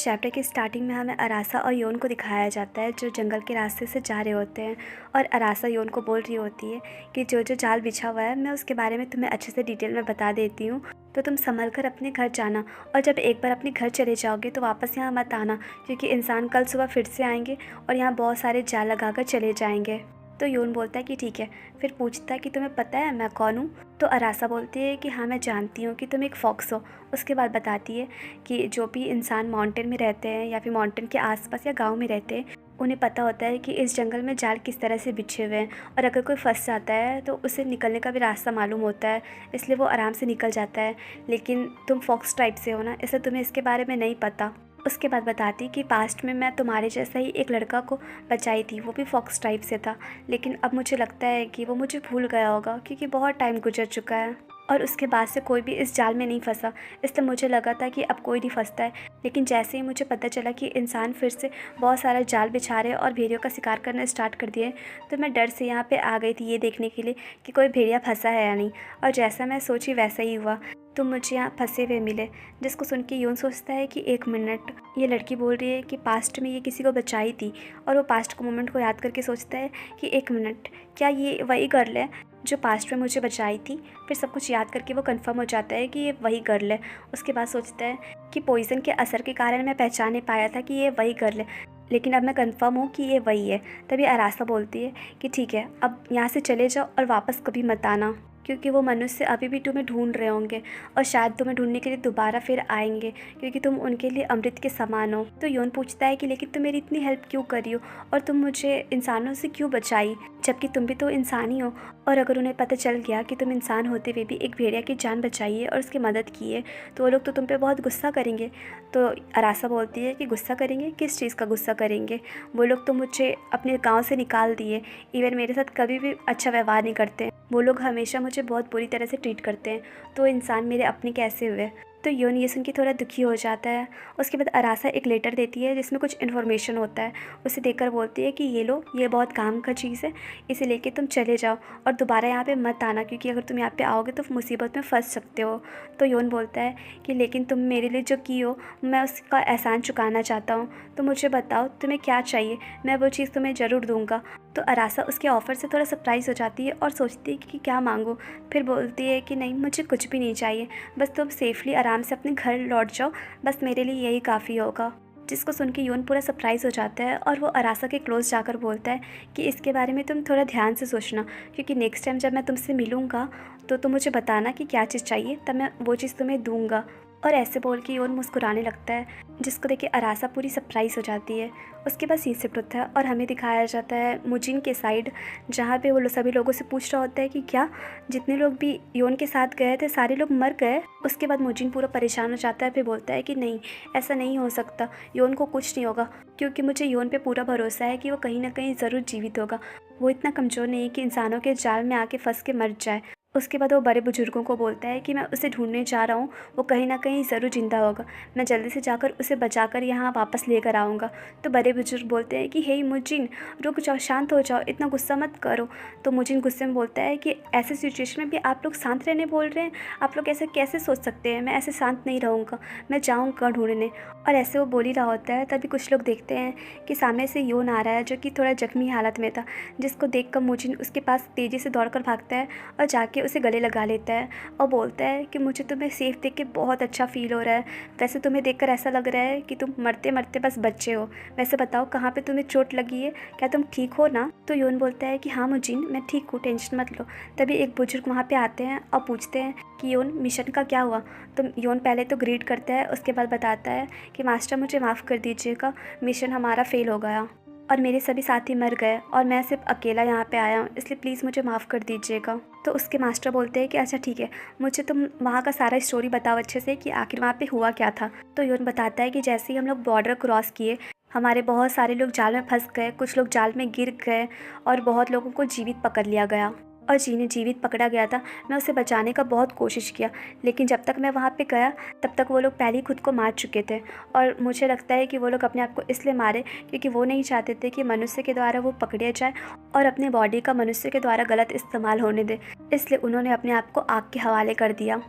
Chapter की starting में हमें अरासा और योन को दिखाया जाता है जो जंगल के रास्ते से जा रहे होते हैं। और अरासा योन को बोल रही होती है कि जो जो जाल बिछा हुआ है मैं उसके बारे में तुम्हें अच्छे से डिटेल में बता देती हूँ, तो तुम संभल कर अपने घर जाना। और जब एक बार अपने घर चले जाओगे तो वापस यहाँ मत आना, क्योंकि इंसान कल सुबह फिर से आएंगे और यहाँ बहुत सारे जाल लगा कर चले जाएंगे। तो योन बोलता है कि ठीक है। फिर पूछता है कि तुम्हें पता है मैं कौन हूँ। तो अरासा बोलती है कि हाँ मैं जानती हूँ कि तुम एक फॉक्स हो। उसके बाद बताती है कि जो भी इंसान माउंटेन में रहते हैं या फिर माउंटेन के आसपास या गांव में रहते हैं, उन्हें पता होता है कि इस जंगल में जाल किस तरह से बिछे हुए हैं, और अगर कोई फंस जाता है तो उसे निकलने का भी रास्ता मालूम होता है, इसलिए वो आराम से निकल जाता है। लेकिन तुम फॉक्स टाइप से हो ना, इसलिए तुम्हें इसके बारे में नहीं पता। उसके बाद बताती कि पास्ट में मैं तुम्हारे जैसा ही एक लड़का को बचाई थी, वो भी फॉक्स टाइप से था, लेकिन अब मुझे लगता है कि वो मुझे भूल गया होगा क्योंकि बहुत टाइम गुजर चुका है। और उसके बाद से कोई भी इस जाल में नहीं फंसा, इसलिए मुझे लगा था कि अब कोई नहीं फंसता है। लेकिन जैसे ही मुझे पता चला कि इंसान फिर से बहुत सारा जाल बिछा रहे और भेड़ियों का शिकार करना स्टार्ट कर दिए, तो मैं डर से यहाँ पे आ गई थी ये देखने के लिए कि कोई भेड़िया फंसा है या नहीं। और जैसा मैं सोची वैसा ही हुआ, तुम मुझे यहाँ फंसे हुए मिले। जिसको सुन के यून सोचता है कि एक मिनट, ये लड़की बोल रही है कि पास्ट में ये किसी को बचाई थी, और वो पास्ट के मोमेंट को याद करके सोचता है कि एक मिनट, क्या ये वही गर्ल है जो पास्ट में मुझे बचाई थी। फिर सब कुछ याद करके वो कंफर्म हो जाता है कि ये वही गर्ल है। उसके बाद सोचता है कि पॉइज़न के असर के कारण मैं पहचान नहीं पाया था कि ये वही गर्ल है, लेकिन अब मैं कंफर्म हूँ कि ये वही है। तभी अरासा बोलती है कि ठीक है, अब यहाँ से चले जाओ और वापस कभी मत आना, क्योंकि वो मनुष्य अभी भी तुम्हें ढूंढ रहे होंगे और शायद तुम्हें ढूंढने के लिए दोबारा फिर आएंगे, क्योंकि तुम उनके लिए अमृत के समान हो। तो योन पूछता है कि लेकिन तुम मेरी इतनी हेल्प क्यों करी हो और तुम मुझे इंसानों से क्यों बचाई, जबकि तुम भी तो इंसान ही हो। और अगर उन्हें पता चल गया कि तुम इंसान होते हुए भी एक भेड़िया की जान बचाई है और उसकी मदद की है, तो वो लोग तो तुम पे बहुत गुस्सा करेंगे। तो अरासा बोलती है कि गुस्सा करेंगे, किस चीज़ का गुस्सा करेंगे, वो लोग तो मुझे अपने गाँव से निकाल दिए, इवन मेरे साथ कभी भी अच्छा व्यवहार नहीं करते, वो लोग हमेशा मुझे बहुत बुरी तरह से ट्रीट करते हैं, तो इंसान मेरे अपने कैसे हुए। तो योन ये सुन के थोड़ा दुखी हो जाता है। उसके बाद अरासा एक लेटर देती है जिसमें कुछ इन्फॉर्मेशन होता है। उसे देखकर बोलती है कि ये लो, ये बहुत काम का चीज़ है, इसे लेके तुम चले जाओ और दोबारा यहाँ पे मत आना, क्योंकि अगर तुम यहाँ पे आओगे तो मुसीबत में फंस सकते हो। तो योन बोलता है कि लेकिन तुम मेरे लिए जो की हो, मैं उसका एहसान चुकाना चाहता हूँ, तो मुझे बताओ तुम्हें क्या चाहिए, मैं वो चीज़ तुम्हें ज़रूर दूँगा। तो अरासा उसके ऑफ़र से थोड़ा सरप्राइज़ हो जाती है और सोचती है कि क्या मांगूँ। फिर बोलती है कि नहीं, मुझे कुछ भी नहीं चाहिए, बस तुम सेफली आराम से अपने घर लौट जाओ, बस मेरे लिए यही काफ़ी होगा। जिसको सुन के योन पूरा सरप्राइज़ हो जाता है और वो अरासा के क्लोज जाकर बोलता है कि इसके बारे में तुम थोड़ा ध्यान से सोचना, क्योंकि नेक्स्ट टाइम जब मैं तुमसे मिलूँगा तो तुम मुझे बताना कि क्या चीज़ चाहिए, तब मैं वो चीज़ तुम्हें दूँगा। और ऐसे बोल के योन मुस्कुराने लगता है, जिसको देख के अरासा पूरी सरप्राइज़ हो जाती है। उसके बाद सीन शिफ्ट होता है और हमें दिखाया जाता है मुजिन के साइड, जहाँ पे वो सभी लोगों से पूछ रहा होता है कि क्या जितने लोग भी योन के साथ गए थे सारे लोग मर गए। उसके बाद मुजिन पूरा परेशान हो जाता है, फिर बोलता है कि नहीं, ऐसा नहीं हो सकता, योन को कुछ नहीं होगा, क्योंकि मुझे योन पे पूरा भरोसा है कि वो कहीं ना कहीं ज़रूर जीवित होगा, वो इतना कमज़ोर नहीं है कि इंसानों के जाल में आके फंस के मर जाए। उसके बाद वो बड़े बुजुर्गों को बोलता है कि मैं उसे ढूंढने जा रहा हूँ, वो कहीं ना कहीं ज़रूर जिंदा होगा, मैं जल्दी से जाकर उसे बचाकर यहाँ वापस लेकर आऊँगा। तो बड़े बुजुर्ग बोलते हैं कि हे मुजिन, रुक जाओ, शांत हो जाओ, इतना गुस्सा मत करो। तो मुजिन गुस्से में बोलता है कि ऐसे सिचुएशन में भी आप लोग शांत रहने बोल रहे हैं, आप लोग ऐसे कैसे सोच सकते हैं, मैं ऐसे शांत नहीं रहूँगा, मैं जाऊँगा ढूंढने। और ऐसे वो बोल ही रहा होता है, तभी कुछ लोग देखते हैं कि सामने से योन आ रहा है जो कि थोड़ा जख्मी हालत में था, जिसको देखकर मुजिन उसके पास तेज़ी से दौड़कर भागता है और जाके उसे गले लगा लेता है और बोलता है कि मुझे तुम्हें सेफ देख के बहुत अच्छा फील हो रहा है, वैसे तुम्हें देखकर ऐसा लग रहा है कि तुम मरते मरते बस बच्चे हो, वैसे बताओ कहाँ पे तुम्हें चोट लगी है, क्या तुम ठीक हो ना। तो योन बोलता है कि हाँ मुजिन, मैं ठीक हूँ, टेंशन मत लो। तभी एक बुजुर्ग वहाँ पे आते हैं और पूछते हैं कि योन, मिशन का क्या हुआ। तो योन पहले तो ग्रीट करता है, उसके बाद बताता है कि मास्टर मुझे माफ़ कर दीजिएगा, मिशन हमारा फेल हो गया और मेरे सभी साथी मर गए और मैं सिर्फ अकेला यहाँ पे आया हूँ, इसलिए प्लीज़ मुझे माफ़ कर दीजिएगा। तो उसके मास्टर बोलते हैं कि अच्छा ठीक है, मुझे तुम वहाँ का सारा स्टोरी बताओ अच्छे से कि आखिर वहाँ पे हुआ क्या था। तो योन बताता है कि जैसे ही हम लोग बॉर्डर क्रॉस किए, हमारे बहुत सारे लोग जाल में फंस गए, कुछ लोग जाल में गिर गए और बहुत लोगों को जीवित पकड़ लिया गया। और जिन्हें जीवित पकड़ा गया था, मैं उसे बचाने का बहुत कोशिश किया, लेकिन जब तक मैं वहाँ पे गया तब तक वो लोग पहले ही खुद को मार चुके थे। और मुझे लगता है कि वो लोग अपने आप को इसलिए मारे क्योंकि वो नहीं चाहते थे कि मनुष्य के द्वारा वो पकड़े जाए और अपने बॉडी का मनुष्य के द्वारा गलत इस्तेमाल होने दे, इसलिए उन्होंने अपने आप को आग के हवाले कर दिया।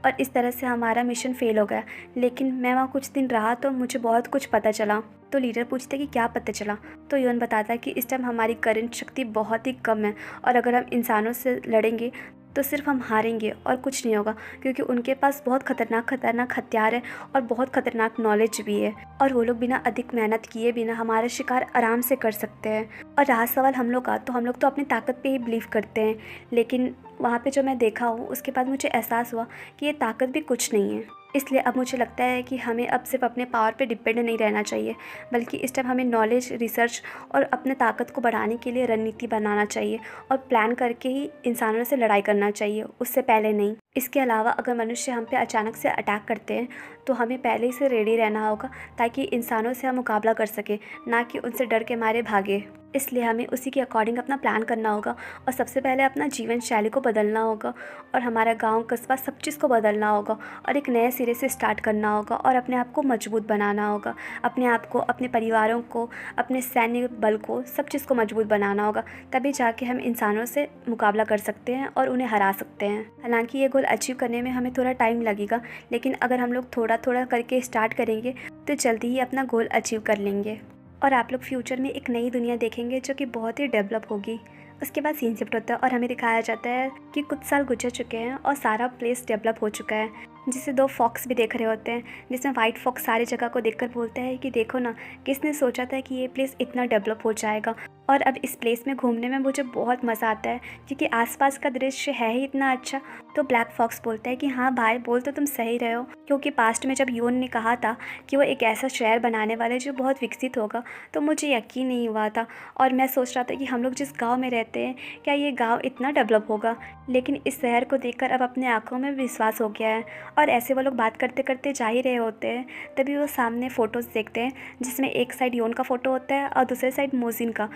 और इस तरह से हमारा मिशन फ़ेल हो गया। लेकिन मैं वहाँ कुछ दिन रहा तो मुझे बहुत कुछ पता चला। तो लीडर पूछते कि क्या पता चला, तो योन बताता है कि इस टाइम हमारी करंट शक्ति बहुत ही कम है और अगर हम इंसानों से लड़ेंगे तो सिर्फ हम हारेंगे और कुछ नहीं होगा, क्योंकि उनके पास बहुत खतरनाक हथियार है और बहुत खतरनाक नॉलेज भी है और वो लोग बिना अधिक मेहनत किए बिना हमारा शिकार आराम से कर सकते हैं। और रहा सवाल हम लोग का, तो हम लोग तो अपनी ताकत पे ही बिलीव करते हैं, लेकिन वहाँ पे जो मैं देखा हूँ उसके बाद मुझे एहसास हुआ कि ये ताकत भी कुछ नहीं है। इसलिए अब मुझे लगता है कि हमें अब सिर्फ अपने पावर पे डिपेंड नहीं रहना चाहिए, बल्कि इस टाइम हमें नॉलेज, रिसर्च और अपने ताकत को बढ़ाने के लिए रणनीति बनाना चाहिए और प्लान करके ही इंसानों से लड़ाई करना चाहिए, उससे पहले नहीं। इसके अलावा अगर मनुष्य हम पे अचानक से अटैक करते हैं तो हमें पहले ही से रेडी रहना होगा, ताकि इंसानों से हम मुकाबला कर सकें, ना कि उनसे डर के मारे भागे। इसलिए हमें उसी के अकॉर्डिंग अपना प्लान करना होगा और सबसे पहले अपना जीवन शैली को बदलना होगा और हमारा गांव, कस्बा, सब चीज़ को बदलना होगा और एक नए सिरे से स्टार्ट करना होगा और अपने आप को मजबूत बनाना होगा। अपने आप को, अपने परिवारों को, अपने सैन्य बल को, सब चीज़ को मजबूत बनाना होगा, तभी जाके हम इंसानों से मुकाबला कर सकते हैं और उन्हें हरा सकते हैं। हालांकि ये गोल अचीव करने में हमें थोड़ा टाइम लगेगा, लेकिन अगर हम लोग थोड़ा थोड़ा करके स्टार्ट करेंगे तो जल्दी ही अपना गोल अचीव कर लेंगे और आप लोग फ्यूचर में एक नई दुनिया देखेंगे जो कि बहुत ही डेवलप होगी। उसके बाद सीन शिफ्ट होता है और हमें दिखाया जाता है कि कुछ साल गुजर चुके हैं और सारा प्लेस डेवलप हो चुका है, जिसे दो फॉक्स भी देख रहे होते हैं, जिसमें वाइट फॉक्स सारी जगह को देखकर बोलता है कि देखो ना, किसने सोचा था कि ये प्लेस इतना डेवलप हो जाएगा और अब इस प्लेस में घूमने में मुझे बहुत मज़ा आता है क्योंकि आसपास का दृश्य है ही इतना अच्छा। तो ब्लैक फॉक्स बोलता है कि हाँ भाई, बोल तो तुम सही रहे हो, क्योंकि पास्ट में जब योन ने कहा था कि वो एक ऐसा शहर बनाने वाले जो बहुत विकसित होगा, तो मुझे यकीन नहीं हुआ था और मैं सोच रहा था कि हम लोग जिस गाँव में रहते हैं, क्या ये गाँव इतना डेवलप होगा। लेकिन इस शहर को देखकर अब अपने आँखों में विश्वास हो गया है। और ऐसे वो लोग बात करते करते जा ही रहे होते हैं, तभी वो सामने फ़ोटोज़ देखते हैं, जिसमें एक साइड योन का फ़ोटो होता है और दूसरे साइड मोजिन का,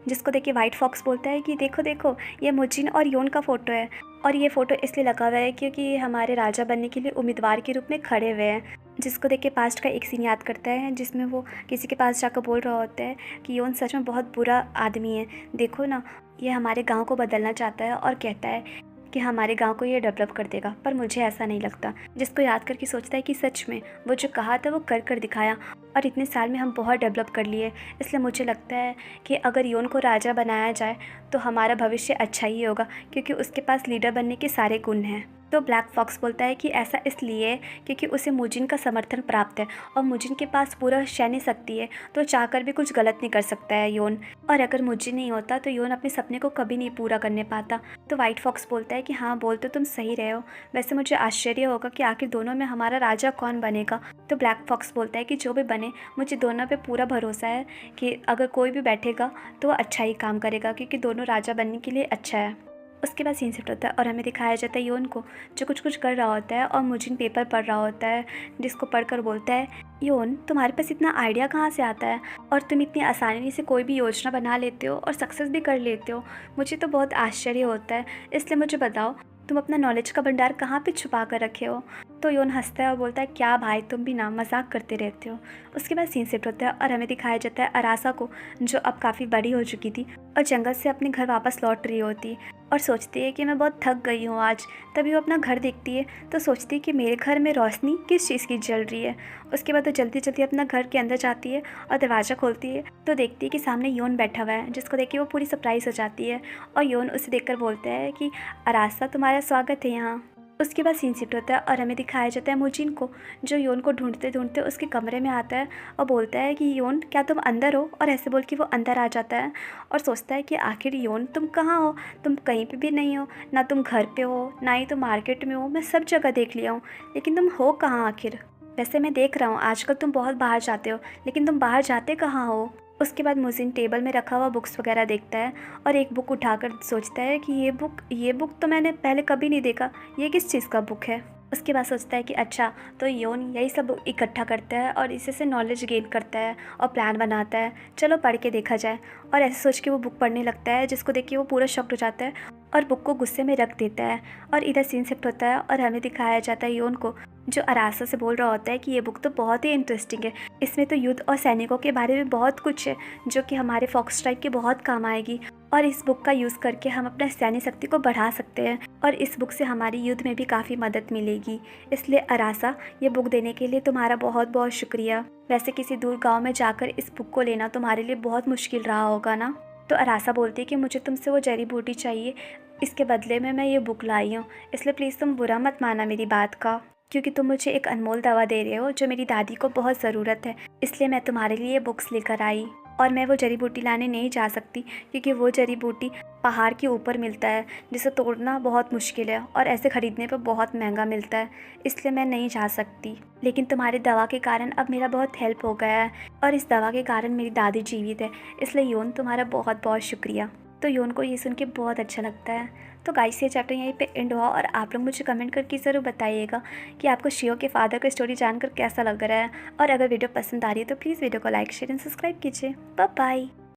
जिसको देख के वाइट फॉक्स बोलता है कि देखो देखो, ये मोजिन और योन का फ़ोटो है और ये फ़ोटो इसलिए लगा हुआ है क्योंकि ये हमारे राजा बनने के लिए उम्मीदवार के रूप में खड़े हुए हैं। जिसको देख के पास्ट का एक सीन याद करता है, जिसमें वो किसी के पास जाकर बोल रहा होता है कि योन सच में बहुत बुरा आदमी है, देखो ना, ये हमारे गाँव को बदलना चाहता है और कहता है कि हमारे गांव को ये डेवलप कर देगा, पर मुझे ऐसा नहीं लगता। जिसको याद करके सोचता है कि सच में वो जो कहा था वो कर दिखाया और इतने साल में हम बहुत डेवलप कर लिए। इसलिए मुझे लगता है कि अगर योन को राजा बनाया जाए तो हमारा भविष्य अच्छा ही होगा, क्योंकि उसके पास लीडर बनने के सारे गुण हैं। तो ब्लैक फॉक्स बोलता है कि ऐसा इसलिए क्योंकि उसे मुजिन का समर्थन प्राप्त है और मुजिन के पास पूरा सैन्य शक्ति है, तो चाहकर भी कुछ गलत नहीं कर सकता है योन। और अगर मुजिन नहीं होता तो योन अपने सपने को कभी नहीं पूरा करने पाता। तो वाइट फॉक्स बोलता है कि हाँ, बोल तो तुम सही रहे हो, वैसे मुझे आश्चर्य होगा कि आखिर दोनों में हमारा राजा कौन बनेगा। तो ब्लैक फॉक्स बोलता है कि जो भी बने, मुझे दोनों पे पूरा भरोसा है कि अगर कोई भी बैठेगा तो वो अच्छा ही काम करेगा, क्योंकि दोनों राजा बनने के लिए अच्छा है। उसके बाद सीन शिफ्ट होता है और हमें दिखाया जाता है योन को, जो कुछ कर रहा होता है और मुजिन पेपर पढ़ रहा होता है, जिसको पढ़कर बोलता है, योन, तुम्हारे पास इतना आइडिया कहाँ से आता है और तुम इतनी आसानी से कोई भी योजना बना लेते हो और सक्सेस भी कर लेते हो। मुझे तो बहुत आश्चर्य होता है, इसलिए मुझे बताओ तुम अपना नॉलेज का भंडार कहाँ पे छुपा कर रखे हो। तो योन हंसता है और बोलता है, क्या भाई, तुम भी ना मजाक करते रहते हो। उसके बाद सीन शिफ्ट होता है और हमें दिखाया जाता है अरासा को, जो अब काफ़ी बड़ी हो चुकी थी और जंगल से अपने घर वापस लौट रही होती और सोचती है कि मैं बहुत थक गई हूँ आज। तभी वो अपना घर देखती है तो सोचती है कि मेरे घर में रोशनी किस चीज़ की जल रही है। उसके बाद वो जल्दी जल्दी अपना घर के अंदर जाती है और दरवाज़ा खोलती है तो देखती है कि सामने योन बैठा हुआ है, जिसको देख के वो पूरी सरप्राइज़ हो जाती है और योन उसे देखकर बोलता है कि अरासा, तुम्हारा स्वागत है यहाँ। उसके बाद सीन शिफ्ट होता है और हमें दिखाया जाता है मुजिन को, जो योन को ढूंढते ढूंढते उसके कमरे में आता है और बोलता है कि योन, क्या तुम अंदर हो। और ऐसे बोल के वो अंदर आ जाता है और सोचता है कि आखिर योन, तुम कहाँ हो, तुम कहीं पे भी नहीं हो, ना तुम घर पे हो ना ही तुम मार्केट में हो, मैं सब जगह देख लिया हूँ, लेकिन तुम हो कहाँ आखिर। वैसे मैं देख रहा हूँ आजकल तुम बहुत बाहर जाते हो, लेकिन तुम बाहर जाते कहाँ हो। उसके बाद मुजिन टेबल में रखा हुआ बुक्स वगैरह देखता है और एक बुक उठाकर सोचता है कि ये बुक तो मैंने पहले कभी नहीं देखा, ये किस चीज़ का बुक है। उसके बाद सोचता है कि अच्छा, तो योन यही सब इकट्ठा करता है और इसी से नॉलेज गेन करता है और प्लान बनाता है, चलो पढ़ के देखा जाए। और ऐसे सोच के वो बुक पढ़ने लगता है, जिसको देख के वो पूरा शॉक्ड हो जाता है और बुक को गुस्से में रख देता है। और इधर सीन शिफ्ट होता है और हमें दिखाया जाता है योन को, जो अरासा से बोल रहा होता है कि ये बुक तो बहुत ही इंटरेस्टिंग है, इसमें तो युद्ध और सैनिकों के बारे में बहुत कुछ है जो कि हमारे फॉक्स ट्राइब के बहुत काम आएगी, और इस बुक का यूज़ करके हम अपना सैन्य शक्ति को बढ़ा सकते हैं, और इस बुक से हमारी युद्ध में भी काफ़ी मदद मिलेगी। इसलिए अरासा, ये बुक देने के लिए तुम्हारा बहुत बहुत शुक्रिया। वैसे किसी दूर गाँव में जाकर इस बुक को लेना तुम्हारे लिए बहुत मुश्किल रहा होगा ना। तो अरासा बोलती है कि मुझे तुमसे वो जड़ी बूटी चाहिए, इसके बदले में मैं ये बुक लाई हूँ, इसलिए प्लीज़ तुम बुरा मत माना मेरी बात का, क्योंकि तुम मुझे एक अनमोल दवा दे रहे हो जो मेरी दादी को बहुत ज़रूरत है, इसलिए मैं तुम्हारे लिए बुक्स लेकर आई। और मैं वो जड़ी बूटी लाने नहीं जा सकती क्योंकि वो जड़ी बूटी पहाड़ के ऊपर मिलता है, जिसे तोड़ना बहुत मुश्किल है और ऐसे ख़रीदने पर बहुत महंगा मिलता है, इसलिए मैं नहीं जा सकती। लेकिन तुम्हारी दवा के कारण अब मेरा बहुत हेल्प हो गया है, और इस दवा के कारण मेरी दादी जीवित है, इसलिए योन तुम्हारा बहुत बहुत शुक्रिया। तो योन को ये सुन के बहुत अच्छा लगता है। तो गाइस, ये चैप्टर यहीं पे एंड हुआ, और आप लोग मुझे कमेंट करके ज़रूर बताइएगा कि आपको शियो के फादर का स्टोरी जानकर कैसा लग रहा है, और अगर वीडियो पसंद आ रही है तो प्लीज़ वीडियो को लाइक शेयर एंड सब्सक्राइब कीजिए। Bye bye.